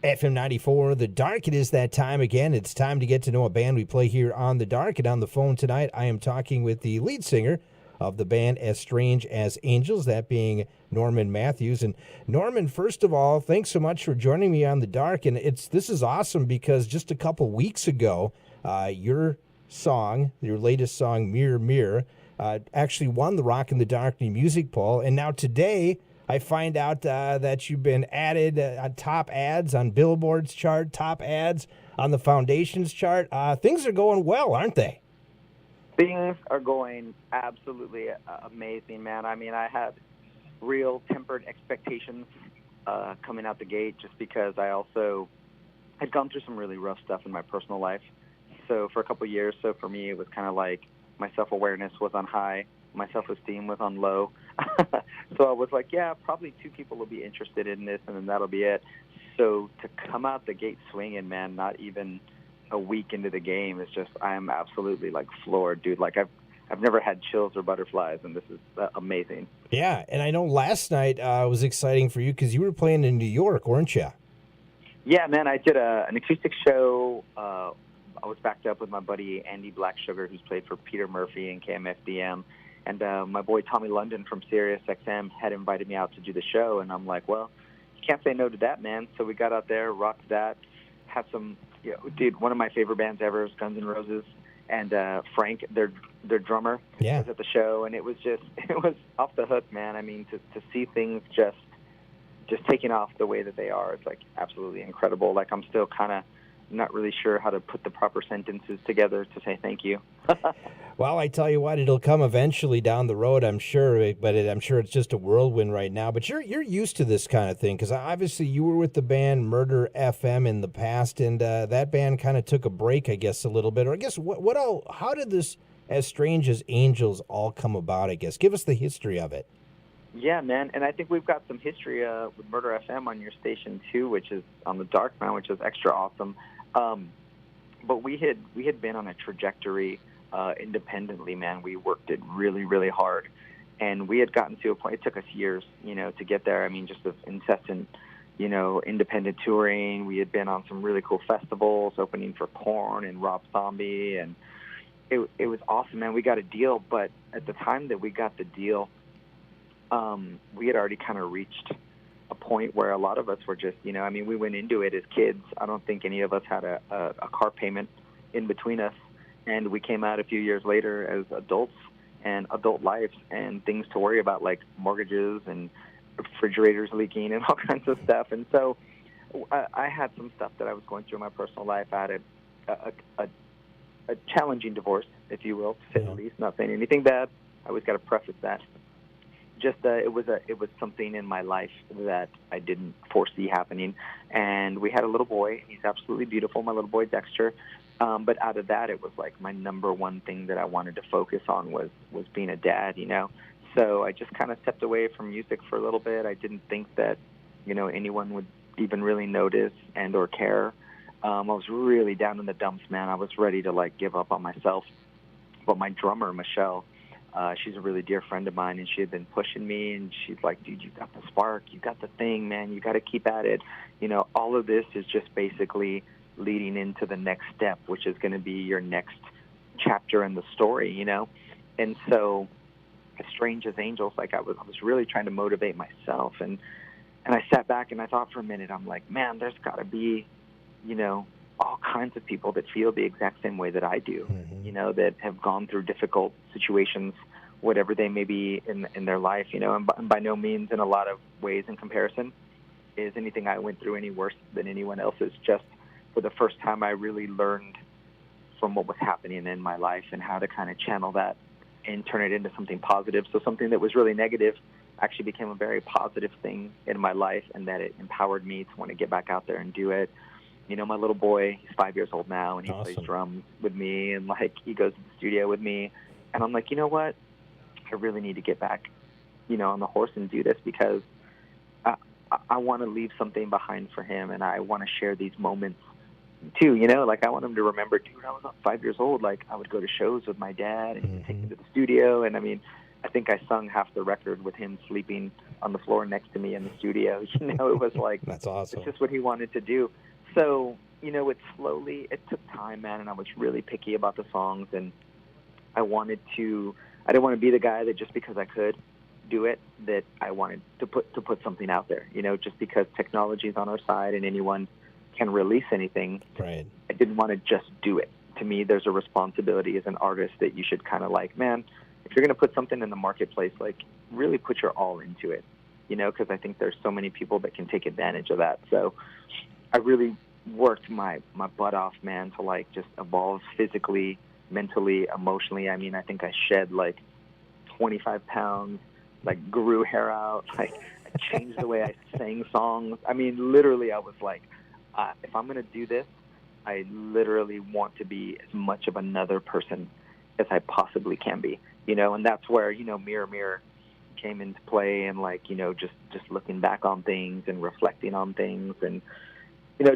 FM94, The Dark. It is that time again. It's time to get to know a band we play here on The Dark. And on the phone tonight, I am talking with the lead singer of the band As Strange as Angels, that being Norman Matthews. And Norman, first of all, thanks so much for joining me on The Dark. And this is awesome because just a couple weeks ago, your latest song, Mirror, Mirror, actually won the Rock in the Dark New Music Poll. And now today, I find out that you've been added on top ads on Billboard's chart, top ads on the Foundation's chart. Things are going well, aren't they? Things are going absolutely amazing, man. I mean, I had real tempered expectations coming out the gate just because I also had gone through some really rough stuff in my personal life. So for a couple of years, for me, it was kind of like my self-awareness was on high, my self-esteem was on low. So I was like, yeah, probably 2 people will be interested in this, and then that'll be it. So to come out the gate swinging, man, not even a week into the game, is just, I am absolutely, like, floored, dude. Like, I've never had chills or butterflies, and this is amazing. Yeah, and I know last night was exciting for you because you were playing in New York, weren't you? Yeah, man, I did an acoustic show. I was backed up with my buddy Andy Blacksugar, who's played for Peter Murphy and KMFDM. And my boy Tommy London from Sirius XM had invited me out to do the show, and I'm like, well, you can't say no to that, man. So we got out there, rocked that, had some, dude, one of my favorite bands ever is Guns N' Roses, and Frank, their drummer, was at the show, and it was off the hook, man. I mean, to see things just taking off the way that they are, it's like absolutely incredible. Like, I'm still kind of not really sure how to put the proper sentences together to say thank you. Well, I tell you what, it'll come eventually down the road, I'm sure, but I'm sure it's just a whirlwind right now. But you're used to this kind of thing because obviously you were with the band Murder FM in the past, and that band kind of took a break, I guess, a little bit. Or I guess how did this As Strange as Angels all come about, I guess? Give us the history of it. Yeah, man, and I think we've got some history with Murder FM on your station too, which is on the Dark now, which is extra awesome. But we had been on a trajectory independently, man. We worked it really, really hard, and we had gotten to a point. It took us years, to get there. I mean, just the incessant, independent touring. We had been on some really cool festivals, opening for Korn and Rob Zombie, and it was awesome, man. We got a deal, but at the time that we got the deal, we had already kind of reached a point where a lot of us were just, we went into it as kids. I don't think any of us had a car payment in between us. And we came out a few years later as adults and adult lives and things to worry about, like mortgages and refrigerators leaking and all kinds of stuff. And so I had some stuff that I was going through in my personal life. I had a challenging divorce, if you will, to say the least. Not saying anything bad. I always got to preface that. Just it was something in my life that I didn't foresee happening, and we had a little boy. He's absolutely beautiful, my little boy Dexter. But out of that, it was like my number one thing that I wanted to focus on was being a dad. So I just kind of stepped away from music for a little bit. I didn't think that anyone would even really notice and or care. I was really down in the dumps, man. I was ready to give up on myself. But my drummer, Michelle, she's a really dear friend of mine, and she had been pushing me, and she's like, dude, you got the spark, you got the thing, man, you got to keep at it. All of this is just basically leading into the next step, which is going to be your next chapter in the story, And so, As Strange as Angels, I was really trying to motivate myself, and I sat back and I thought for a minute, I'm like, man, there's got to be, all kinds of people that feel the exact same way that I do, that have gone through difficult situations, whatever they may be in their life, and by no means in a lot of ways in comparison is anything I went through any worse than anyone else's. Just for the first time, I really learned from what was happening in my life and how to kind of channel that and turn it into something positive. So something that was really negative actually became a very positive thing in my life, and that it empowered me to want to get back out there and do it. My little boy, he's 5 years old now, and he plays drums with me, and he goes to the studio with me. And I'm like, you know what? I really need to get back, on the horse and do this because I want to leave something behind for him, and I want to share these moments too. I want him to remember, dude, I was 5 years old. I would go to shows with my dad, and he'd take me to the studio, and I think I sung half the record with him sleeping on the floor next to me in the studio. It was like, That's awesome. it's just what he wanted to do. So, it took time, man, and I was really picky about the songs, and I didn't want to be the guy that just because I could do it, that I wanted to put something out there, just because technology is on our side and anyone can release anything. Right. I didn't want to just do it. To me, there's a responsibility as an artist that you should kind of like, man, if you're going to put something in the marketplace, like really put your all into it, because I think there's so many people that can take advantage of that. So I really worked my butt off, man, to like just evolve physically, mentally, emotionally. I mean, I think I shed like 25 pounds, like grew hair out, like I changed the way I sang songs. I mean, literally, I was like, if I'm going to do this, I literally want to be as much of another person as I possibly can be, and that's where, Mirror Mirror came into play, and like, just looking back on things and reflecting on things, and,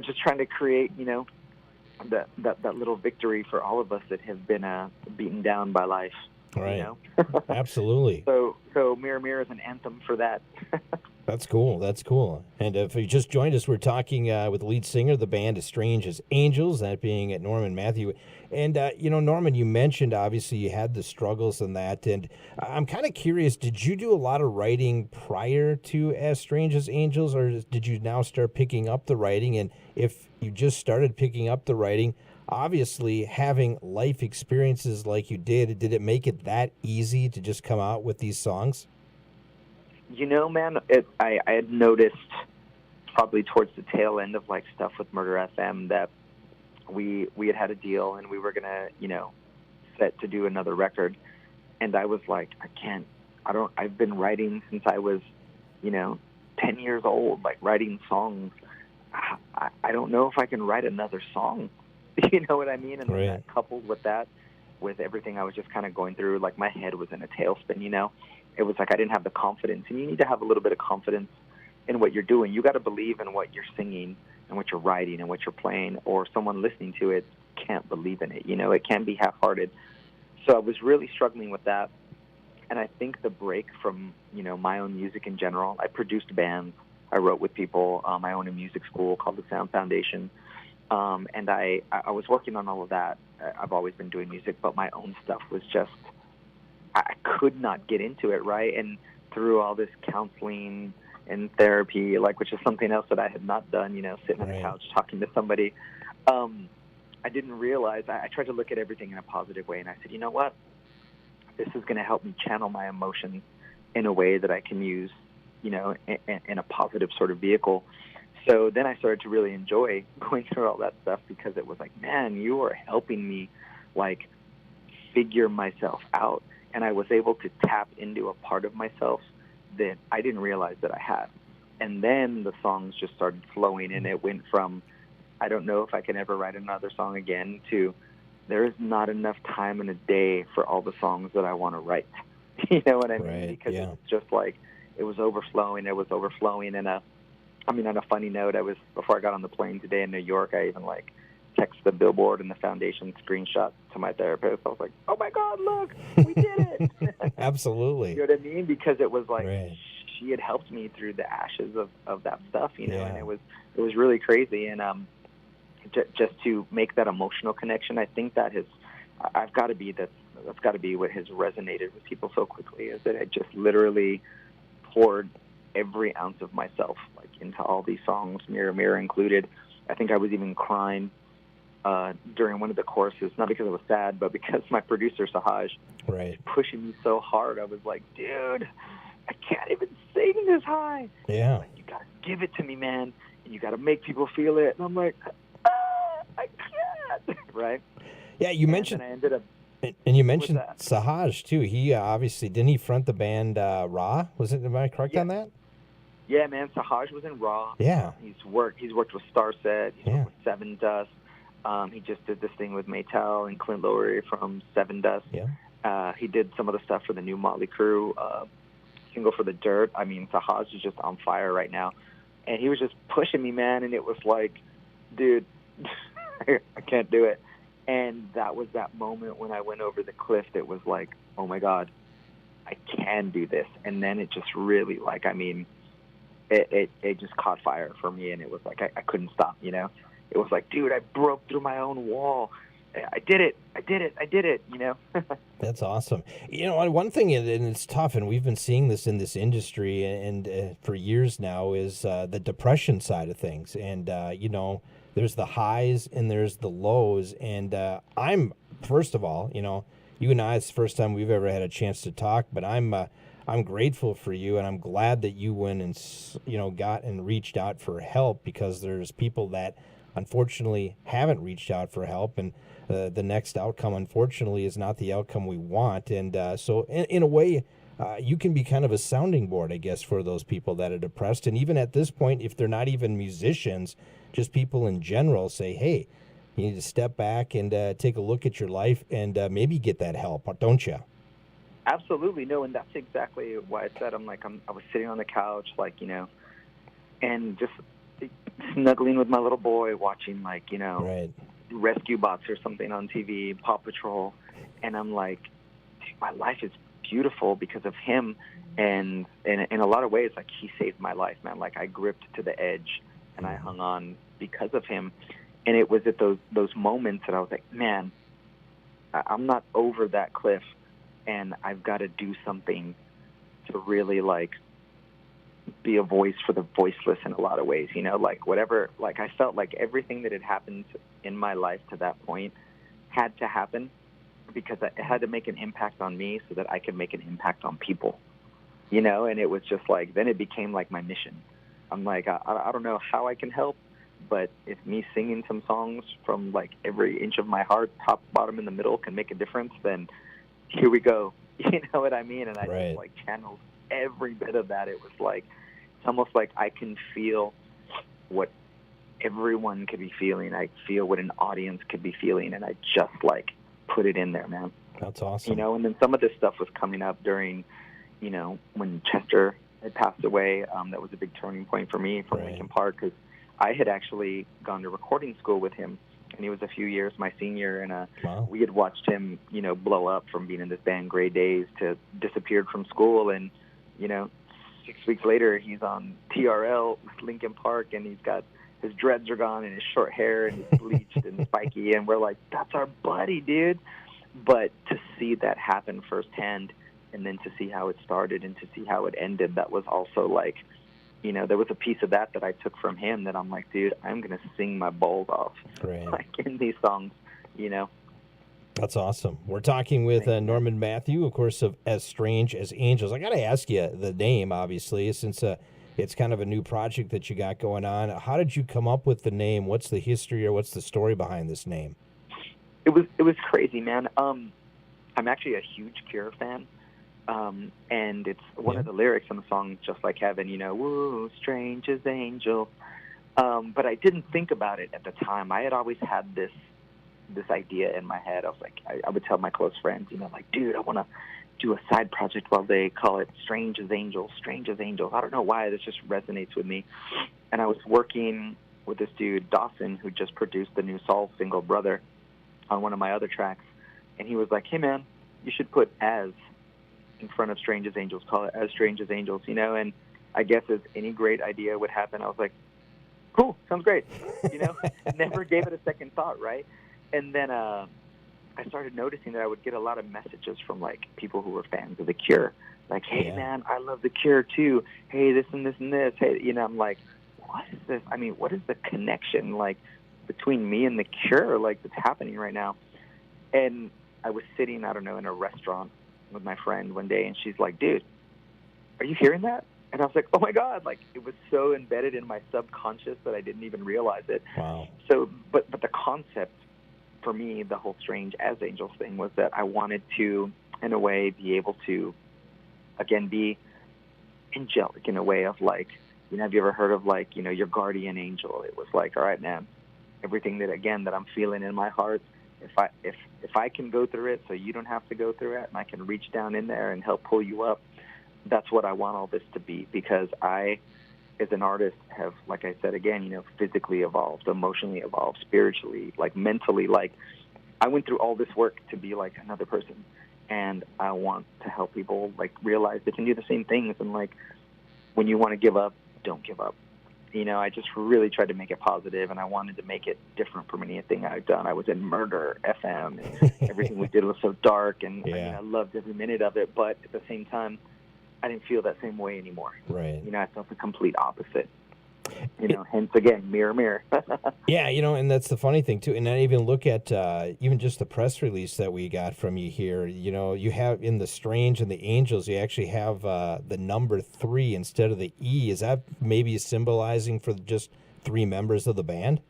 just trying to create, that little victory for all of us that have been beaten down by life. Right. Absolutely. So Mirror Mirror is an anthem for that. That's cool. That's cool. And if you just joined us, we're talking with the lead singer of the band As Strange as Angels, that being Norman Matthew. And, Norman, you mentioned, obviously, you had the struggles in that. And I'm kind of curious, did you do a lot of writing prior to As Strange as Angels, or did you now start picking up the writing? And if you just started picking up the writing, obviously, having life experiences like you did it make it that easy to just come out with these songs? Man, I had noticed probably towards the tail end of like stuff with Murder FM that we had a deal and we were gonna, set to do another record, and I was like, I've been writing since I was, 10 years old, like writing songs. I don't know if I can write another song. You know what I mean? And then that coupled with everything I was just kind of going through, like my head was in a tailspin, It was like I didn't have the confidence, and you need to have a little bit of confidence in what you're doing. You got to believe in what you're singing and what you're writing and what you're playing, or someone listening to it can't believe in it. It can be half-hearted. So I was really struggling with that, and I think the break from, my own music in general, I produced bands, I wrote with people, I own a music school called the Sound Foundation, and I was working on all of that. I've always been doing music, but my own stuff was just, I could not get into it, right? And through all this counseling and therapy, which is something else that I had not done, sitting on the couch talking to somebody, I didn't realize, I tried to look at everything in a positive way, and I said, you know what? This is going to help me channel my emotions in a way that I can use, in a positive sort of vehicle. So then I started to really enjoy going through all that stuff, because it was like, man, you are helping me, figure myself out. And I was able to tap into a part of myself that I didn't realize that I had. And then the songs just started flowing, and it went from, I don't know if I can ever write another song again, to there is not enough time in a day for all the songs that I want to write. You know what I mean? Because it was just like, it was overflowing. And on a funny note, before I got on the plane today in New York, I even text the Billboard and the foundation screenshot to my therapist. I was like, oh my God, look, we did it. Absolutely. You know what I mean? Because it was like, she had helped me through the ashes of that stuff, and it was really crazy. And just to make that emotional connection, I think that's got to be what has resonated with people so quickly, is that I just literally poured every ounce of myself into all these songs, Mirror Mirror included. I think I was even crying during one of the choruses, not because I was sad, but because my producer, Sahaj, was pushing me so hard. I was like, dude, I can't even sing this high. Yeah. You got to give it to me, man, and you got to make people feel it. And I'm like, I can't. Right? Yeah, you mentioned... And I ended up... And you mentioned Sahaj, too. He obviously... Didn't he front the band Raw? Am I correct on that? Yeah, man. Sahaj was in Raw. Yeah. He's worked with Starset. He's worked with Seven Dust. He just did this thing with Maytel and Clint Lowery from Seven Dust. Yeah. He did some of the stuff for the new Motley Crue single for The Dirt. I mean, Sahaj is just on fire right now. And he was just pushing me, man, and it was like, dude, I can't do it. And that was that moment when I went over the cliff that was like, oh, my God, I can do this. And then it just really, like, I mean, it just caught fire for me, and it was like I couldn't stop, you know? It was like, dude, I broke through my own wall. I did it, you know? That's awesome. You know, one thing, and it's tough, and we've been seeing this in this industry and for years now, is the depression side of things. And, you know, there's the highs and there's the lows. And first of all, you know, you and I, it's the first time we've ever had a chance to talk, but I'm grateful for you, and I'm glad that you went and, you know, got and reached out for help, because there's people that unfortunately haven't reached out for help, and the next outcome, unfortunately, is not the outcome we want. And so in a way, you can be kind of a sounding board, I guess, for those people that are depressed. And even at this point, if they're not even musicians, just people in general, say, hey, you need to step back and take a look at your life and maybe get that help, don't you? Absolutely. No, and that's exactly why I said I was sitting on the couch, like, you know, and just snuggling with my little boy, watching, like, you know, right, Rescue Bots or something on TV, Paw Patrol, and I'm like, dude, my life is beautiful because of him, and in a lot of ways, like, he saved my life, man. Like, I gripped to the edge, and I hung on because of him, and it was at those moments that I was like, man, I'm not over that cliff, and I've got to do something to really, like, be a voice for the voiceless in a lot of ways, you know, like whatever, like I felt like everything that had happened in my life to that point had to happen because it had to make an impact on me so that I could make an impact on people, you know, and it was just like, then it became like my mission. I'm like, I don't know how I can help, but if me singing some songs from like every inch of my heart, top, bottom, in the middle can make a difference, then here we go. You know what I mean? And I just like channeled every bit of that. It was like, it's almost like I can feel what everyone could be feeling. I feel what an audience could be feeling, and I just like put it in there, man. That's awesome. You know, and then some of this stuff was coming up during, you know, when Chester had passed away. That was a big turning point for me from Linkin Park, because I had actually gone to recording school with him, and he was a few years my senior, and wow. We had watched him, you know, blow up from being in this band Gray Days to disappeared from school, and, you know, 6 weeks later he's on TRL with Linkin Park, and he's got his dreads are gone and his short hair and he's bleached and spiky, and we're like, that's our buddy, dude. But to see that happen firsthand, and then to see how it started and to see how it ended, that was also like, you know, there was a piece of that I took from him that I'm like, dude, I'm going to sing my balls off like in these songs, you know. That's awesome. We're talking with Norman Matthew, of course, of As Strange as Angels. I got to ask you the name, obviously, since it's kind of a new project that you got going on. How did you come up with the name? What's the history or what's the story behind this name? It was crazy, man. I'm actually a huge Cure fan. And it's one of the lyrics in the song, Just Like Heaven, you know, woo, strange as angel. But I didn't think about it at the time. I had always had this idea in my head. I was like, I would tell my close friends, you know, like, dude, I want to do a side project while they call it Strange as Angels, Strange as Angels. I don't know why, this just resonates with me. And I was working with this dude, Dawson, who just produced the new Soul single, Brother, on one of my other tracks. And he was like, hey, man, you should put As in front of Strange as Angels, call it As Strange as Angels, you know. And I guess as any great idea would happen, I was like, cool, sounds great, you know. Never gave it a second thought, right? And then I started noticing that I would get a lot of messages from like people who were fans of The Cure, like, hey man, I love The Cure too, hey, this and this and this, hey, you know. I'm like, what is this? I mean, what is the connection like between me and The Cure, like, that's happening right now? And I was sitting, I don't know, in a restaurant with my friend one day, and she's like, dude, are you hearing that? And I was like, oh my God, like, it was so embedded in my subconscious that I didn't even realize it. Wow. So, but the concept for me, the whole Strange as Angels thing, was that I wanted to, in a way, be able to, again, be angelic in a way of like, you know, have you ever heard of like, you know, your guardian angel? It was like, all right, man, everything that, again, that I'm feeling in my heart, if I can go through it so you don't have to go through it, and I can reach down in there and help pull you up, that's what I want all this to be. Because I, as an artist, have, like I said again, you know, physically evolved, emotionally evolved, spiritually, like mentally, like I went through all this work to be like another person. and I want to help people like realize they can do the same things, and like when you want to give up, don't give up. I just really tried to make it positive, and I wanted to make it different from anything I've done. I was in Murder FM, and everything we did was so dark, and I loved every minute of it, but at the same time, I didn't feel that same way anymore. Right. I felt the complete opposite. Hence again, mirror, mirror. Yeah, and that's the funny thing too. And I even look at even just the press release that we got from you here. You have in the Strange and the Angels, you actually have the number 3 instead of the E. Is that maybe symbolizing for just 3 members of the band?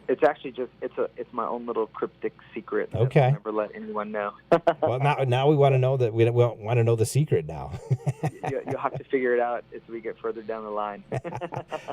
It's actually just it's my own little cryptic secret. Okay. I'll never let anyone know. Well, now we want to know that we want to know the secret now. You'll have to figure it out as we get further down the line.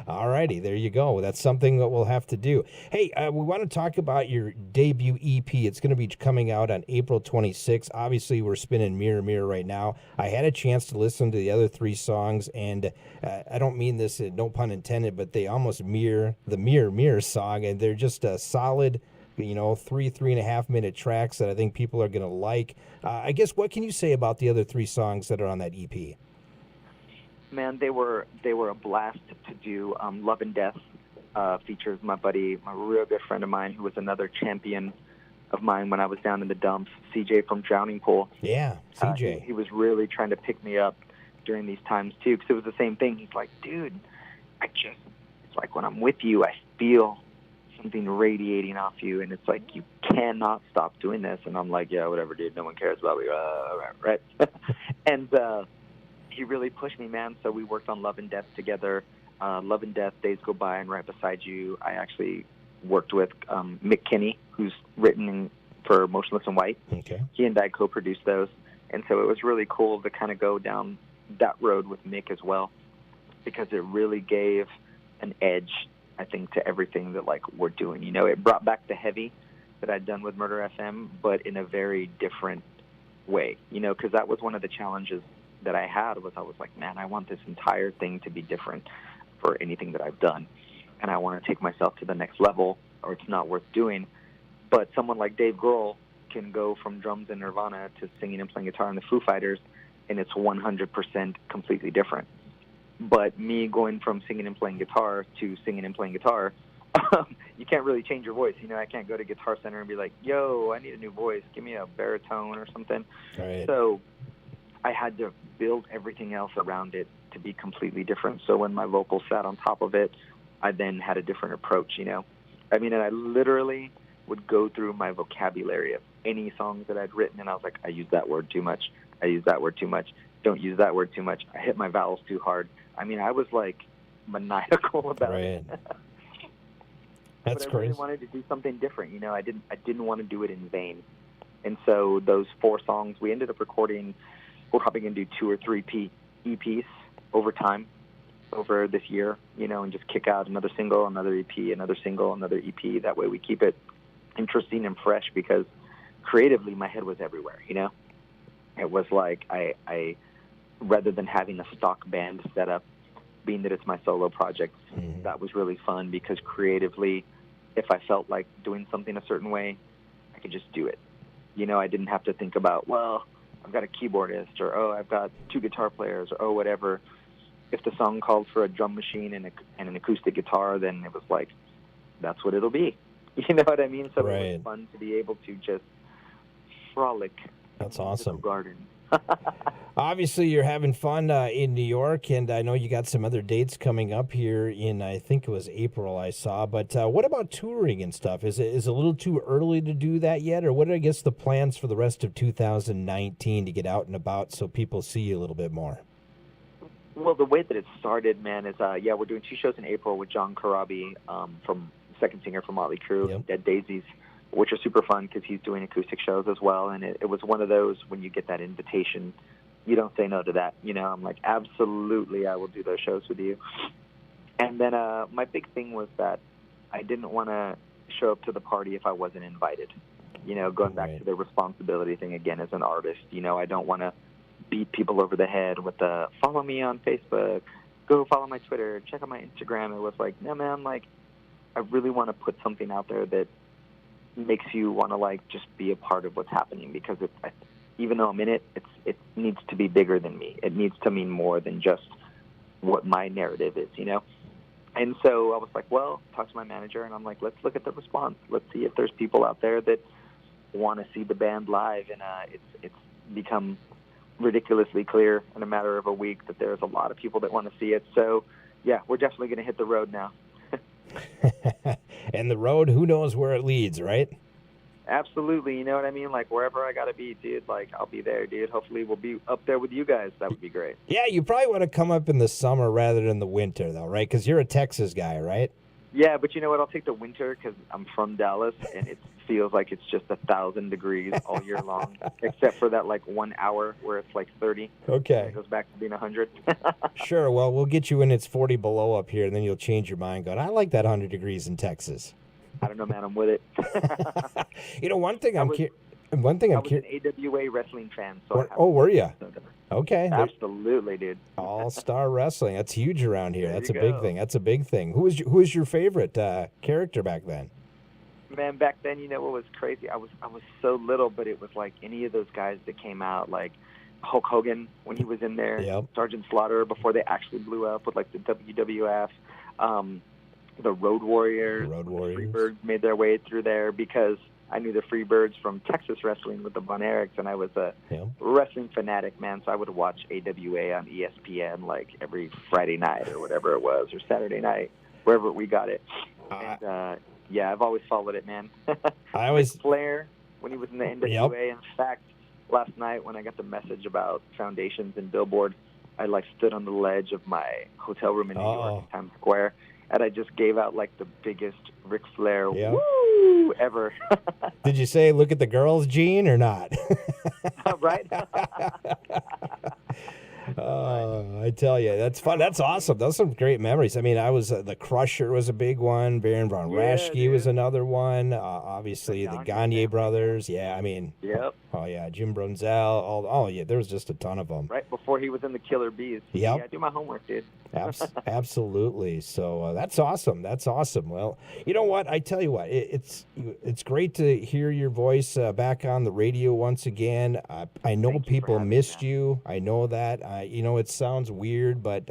All righty, there you go. That's something that we'll have to do. Hey, we want to talk about your debut EP. It's going to be coming out on April 26th. Obviously, we're spinning Mirror Mirror right now. I had a chance to listen to the other 3 songs, and I don't mean this, no pun intended, but they almost mirror the Mirror Mirror song, and they're just a solid 3.5 minute tracks that I think people are going to like. I guess, what can you say about the other 3 songs that are on that EP? Man, they were a blast to do. Love and Death features my buddy, my real good friend of mine, who was another champion of mine when I was down in the dumps, CJ from Drowning Pool. Yeah, CJ. He was really trying to pick me up during these times, too, because it was the same thing. He's like, dude, it's like when I'm with you, I feel something radiating off you, and it's like, you cannot stop doing this. And I'm like, yeah, whatever, dude, no one cares about me, right? And he really pushed me, man. So we worked on Love and Death together. Love and Death, Days Go By, and Right Beside You, I actually worked with Mick Kinney, who's written for Motionless in White. Okay. He and I co-produced those, and so it was really cool to kind of go down that road with Mick as well, because it really gave an edge, I think, to everything that like we're doing. It brought back the heavy that I'd done with Murder FM, but in a very different way. Because that was one of the challenges that I had. I was like, man, I want this entire thing to be different for anything that I've done, and I want to take myself to the next level, or it's not worth doing. But someone like Dave Grohl can go from drums in Nirvana to singing and playing guitar in the Foo Fighters, and it's 100% completely different. But me going from singing and playing guitar to singing and playing guitar, you can't really change your voice. I can't go to Guitar Center and be like, yo, I need a new voice. Give me a baritone or something. Right. So I had to build everything else around it to be completely different. So when my vocals sat on top of it, I then had a different approach, and I literally would go through my vocabulary of any songs that I'd written, and I was like, I use that word too much. I use that word too much. Don't use that word too much. I hit my vowels too hard. I was like maniacal about it. That's but I crazy. really wanted to do something different. I didn't want to do it in vain. And so those 4 songs, we ended up recording. We're probably going to do 2 or 3 EPs over time, over this year, and just kick out another single, another EP, another single, another EP. That way we keep it interesting and fresh, because creatively my head was everywhere, It was like I rather than having a stock band set up, being that it's my solo project, that was really fun, because creatively, if I felt like doing something a certain way, I could just do it. I didn't have to think about, well, I've got a keyboardist, or, I've got 2 guitar players, or, whatever. If the song called for a drum machine and an acoustic guitar, then it was like, that's what it'll be. You know what I mean? So right. It was fun to be able to just frolic. That's awesome. In the garden. Obviously, you're having fun in New York, and I know you got some other dates coming up here in, I think it was April I saw. But what about touring and stuff? Is it a little too early to do that yet? Or what are, I guess, the plans for the rest of 2019 to get out and about so people see you a little bit more? Well, the way that it started, man, is, we're doing 2 shows in April with John Corabi, from second singer from Motley Crue, Yep. Dead Daisies, which are super fun because he's doing acoustic shows as well. And it was one of those, when you get that invitation, you don't say no to that. I'm like, absolutely, I will do those shows with you. And then my big thing was that I didn't want to show up to the party if I wasn't invited. Going back Right. to the responsibility thing again as an artist. I don't want to beat people over the head with the follow me on Facebook, go follow my Twitter, check out my Instagram. It was like, no, man, like, I really want to put something out there that makes you want to, like, just be a part of what's happening, because even though I'm in it, it needs to be bigger than me. It needs to mean more than just what my narrative is, you know? And so I was like, well, talk to my manager, and I'm like, let's look at the response. Let's see if there's people out there that want to see the band live. And it's become ridiculously clear in a matter of a week that there's a lot of people that want to see it. So, yeah, we're definitely going to hit the road now. And the road, who knows where it leads, right? Absolutely. You know what I mean? Like, wherever I got to be, dude, like, I'll be there, dude. Hopefully we'll be up there with you guys. That would be great. Yeah, you probably want to come up in the summer rather than the winter, though, right? Because you're a Texas guy, right? Yeah, but you know what? I'll take the winter because I'm from Dallas, and it feels like it's just 1,000 degrees all year long, except for that, like, 1 hour where it's, like, 30. Okay. And it goes back to being 100. Sure. Well, we'll get you when it's 40 below up here, and then you'll change your mind going, I like that 100 degrees in Texas. I don't know, man. I'm with it. You know, one thing I I'm was curious. an AWA wrestling fan. So Oh, were you? Okay. Absolutely, dude. All-star wrestling. That's huge around here. There That's you a big go. thing. That's a big thing. Who was your favorite character back then? Man, back then, you know what was crazy? I was so little, but it was like any of those guys that came out, like Hulk Hogan when he was in there, Yep. Sergeant Slaughter before they actually blew up with like the WWF, the Road Warriors. The Road The Warriors. Freebirds made their way through there because I knew the Freebirds from Texas wrestling with the Von Erichs, and I was a Yep. wrestling fanatic, man. So I would watch AWA on ESPN like every Friday night or whatever it was, or Saturday night, wherever we got it. And yeah, I've always followed it, man. I always. Flair when he was in the NWA. In fact, last night when I got the message about Foundations and Billboard, I like stood on the ledge of my hotel room in New York, Times Square, and I just gave out like the biggest Ric Flair woo ever. Did you say "Look at the girls," Gene, or not? Right? I tell you, that's fun. That's awesome. Those are some great memories. I mean, I was the Crusher was a big one. Baron von Raschke was another one. Obviously, the Gagne brothers. Yeah, I mean, Yep. Oh yeah, Jim Brunzell. Oh yeah, there was just a ton of them. Right before he was in the Killer Bees. Yep. Yeah, I do my homework, dude. Absolutely. So that's awesome. That's awesome. Well, you know what? I tell you what, it's great to hear your voice back on the radio once again. I know people missed you. I know that. You know, it sounds weird, but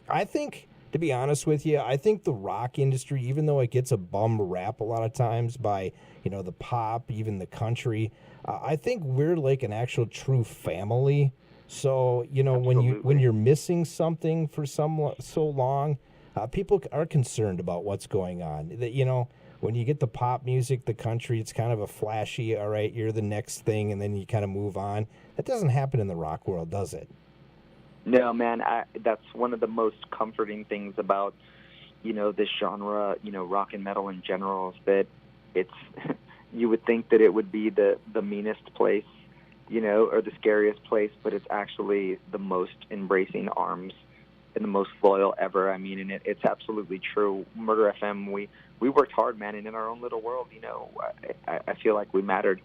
I think, to be honest with you, I think the rock industry, even though it gets a bum rap a lot of times by, you know, the pop, even the country, I think we're like an actual true family. So, you know, when you're missing something for so long, people are concerned about what's going on. That, you know, when you get the pop music, the country, it's kind of a flashy, all right, you're the next thing, and then you kind of move on. That doesn't happen in the rock world, does it? No, man, that's one of the most comforting things about, you know, this genre, you know, rock and metal in general, is that it's, you would think that it would be the meanest place, you know, or the scariest place, but it's actually the most embracing arms and the most loyal ever. I mean, and it's absolutely true. Murder FM, we worked hard, man, and in our own little world, you know, I feel like we mattered,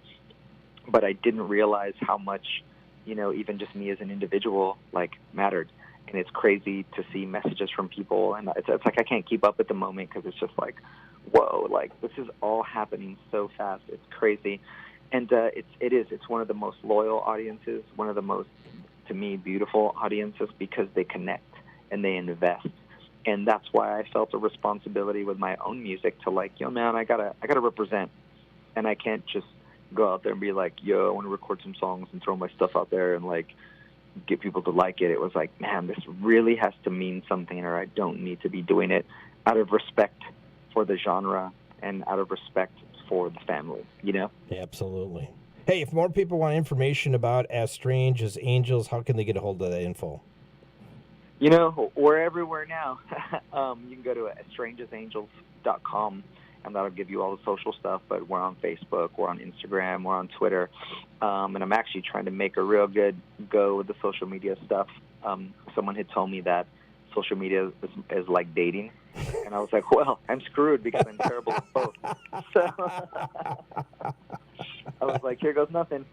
but I didn't realize how much, you know, even just me as an individual, like, mattered. And it's crazy to see messages from people, and it's like I can't keep up at the moment because it's just like, whoa, like, this is all happening so fast. It's crazy. And it's one of the most loyal audiences, one of the most, to me, beautiful audiences, because they connect and they invest. And that's why I felt a responsibility with my own music to, like, yo, man, I gotta represent, and I can't just go out there and be like, yo, I want to record some songs and throw my stuff out there and, like, get people to like it. It was like, man, this really has to mean something, or I don't need to be doing it, out of respect for the genre and out of respect for the family, you know? Absolutely. Hey, if more people want information about As Strange as Angels, how can they get a hold of that info? You know, we're everywhere now. You can go to strangeasangels.com, and that'll give you all the social stuff. But we're on Facebook, we're on Instagram, we're on Twitter. And I'm actually trying to make a real good go with the social media stuff. Someone had told me that social media is like dating. And I was like, well, I'm screwed because I'm terrible at both. So I was like, here goes nothing.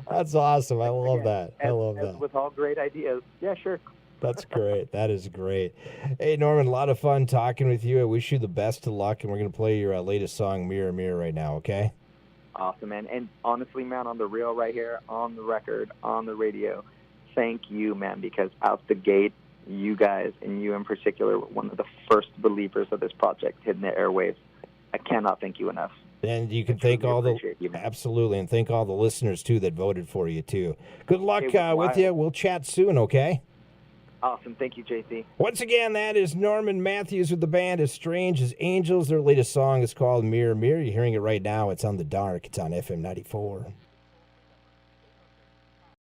That's awesome. I love that. I love that. With all great ideas. Yeah, sure. That's great. That is great. Hey, Norman, a lot of fun talking with you. I wish you the best of luck, and we're going to play your latest song, Mirror, Mirror, right now, okay? Awesome, man. And honestly, man, on the real right here, on the record, on the radio, thank you, man, because out the gate, you guys, and you in particular, were one of the first believers of this project hitting the airwaves. I cannot thank you enough. And you can I thank truly all the appreciate you, man. absolutely, and thank all the listeners too that voted for you too. Good luck It was with wild. you. We'll chat soon, okay? Awesome. Thank you, JC. Once again, that is Norman Matthews with the band As Strange as Angels. Their latest song is called Mirror Mirror. You're hearing it right now. It's on the Dark. It's on FM 94.